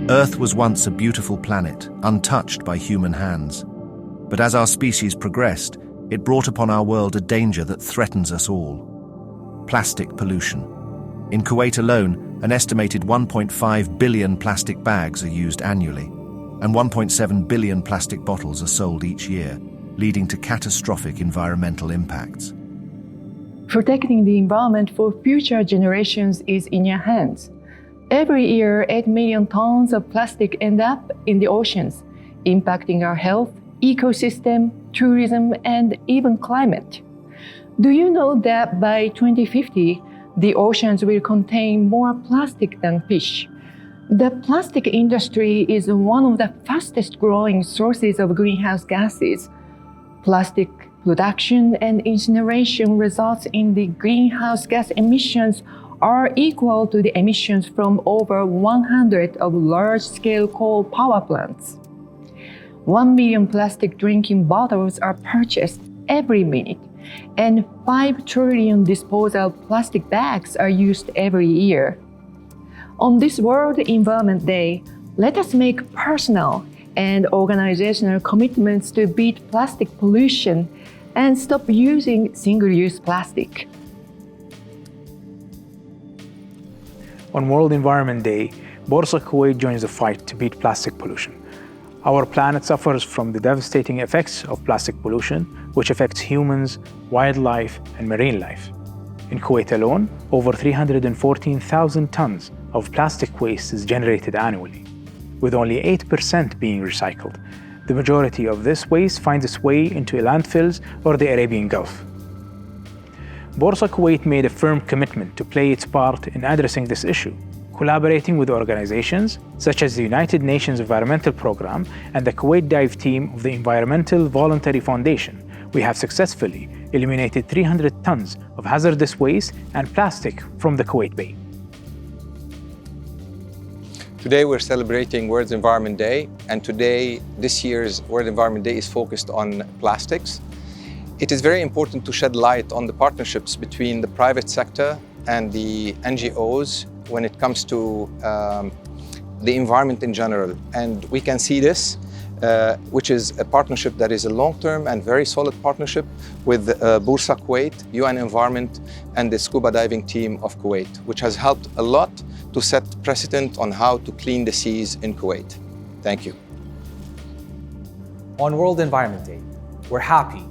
Earth was once a beautiful planet, untouched by human hands. But as our species progressed, it brought upon our world a danger that threatens us all. Plastic pollution. In Kuwait alone, an estimated 1.5 billion plastic bags are used annually, and 1.7 billion plastic bottles are sold each year, leading to catastrophic environmental impacts. Protecting the environment for future generations is in your hands. Every year, 8 million tons of plastic end up in the oceans, impacting our health, ecosystem, tourism, and even climate. Do you know that by 2050, the oceans will contain more plastic than fish? The plastic industry is one of the fastest growing sources of greenhouse gases. Plastic production and incineration results in the greenhouse gas emissions are equal to the emissions from over 100 of large-scale coal power plants. 1 million plastic drinking bottles are purchased every minute, and 5 trillion disposal plastic bags are used every year. On this World Environment Day, let us make personal and organizational commitments to beat plastic pollution and stop using single-use plastic. On World Environment Day, Borsa Kuwait joins the fight to beat plastic pollution. Our planet suffers from the devastating effects of plastic pollution, which affects humans, wildlife, and marine life. In Kuwait alone, over 314,000 tons of plastic waste is generated annually, with only 8% being recycled. The majority of this waste finds its way into landfills or the Arabian Gulf. Borsa Kuwait made a firm commitment to play its part in addressing this issue, collaborating with organizations such as the United Nations Environmental Programme and the Kuwait Dive Team of the Environmental Voluntary Foundation. We have successfully eliminated 300 tons of hazardous waste and plastic from the Kuwait Bay. Today we're celebrating World Environment Day, and this year's World Environment Day is focused on plastics. It is very important to shed light on the partnerships between the private sector and the NGOs when it comes to the environment in general. And we can see this, which is a partnership that is a long-term and very solid partnership with Borsa Kuwait, UN Environment, and the scuba diving team of Kuwait, which has helped a lot to set precedent on how to clean the seas in Kuwait. Thank you. On World Environment Day, we're happy,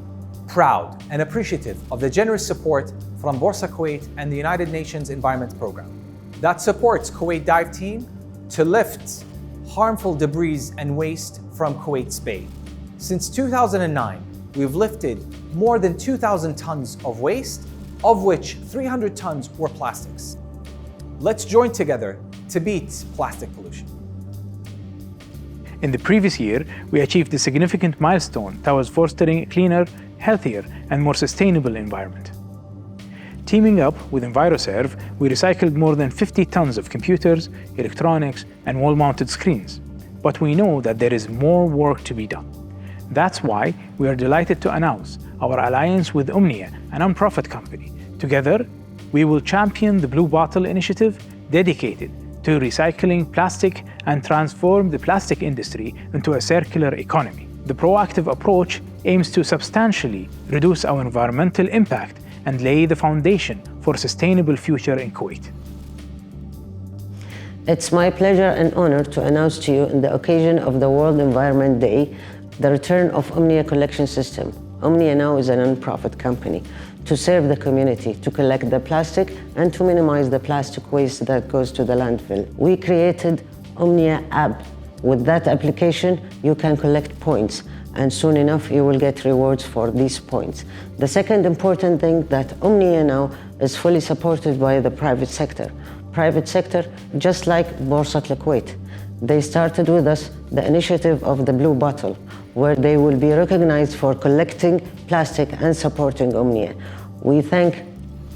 proud, and appreciative of the generous support from Borsa Kuwait and the United Nations Environment Programme that supports Kuwait Dive Team to lift harmful debris and waste from Kuwait's Bay. Since 2009, we've lifted more than 2,000 tons of waste, of which 300 tons were plastics. Let's join together to beat plastic pollution. In the previous year, we achieved a significant milestone towards fostering a cleaner, healthier, and more sustainable environment. Teaming up with EnviroServe, we recycled more than 50 tons of computers, electronics, and wall-mounted screens. But we know that there is more work to be done. That's why we are delighted to announce our alliance with Omnia, a non-profit company. Together, we will champion the Blue Bottle Initiative, dedicated to recycling plastic and transform the plastic industry into a circular economy. The proactive approach aims to substantially reduce our environmental impact and lay the foundation for a sustainable future in Kuwait. It's my pleasure and honor to announce to you, on the occasion of the World Environment Day, the return of Omnia Collection System. Omnia now is a non-profit company to serve the community, to collect the plastic and to minimize the plastic waste that goes to the landfill. We created Omnia app. With that application, you can collect points, and soon enough you will get rewards for these points. The second important thing, that Omnia now is fully supported by the private sector. Private sector, just like Borsa Kuwait. They started with us the initiative of the Blue Bottle, where they will be recognized for collecting plastic and supporting Omnia. We thank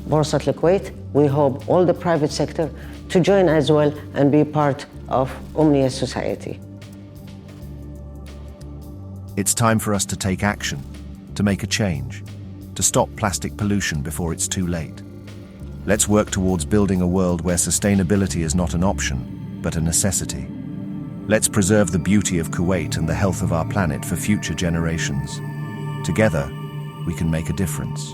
Borsa Kuwait. We hope all the private sector to join as well and be part of Omnia society. It's time for us to take action, to make a change, to stop plastic pollution before it's too late. Let's work towards building a world where sustainability is not an option, but a necessity. Let's preserve the beauty of Kuwait and the health of our planet for future generations. Together, we can make a difference.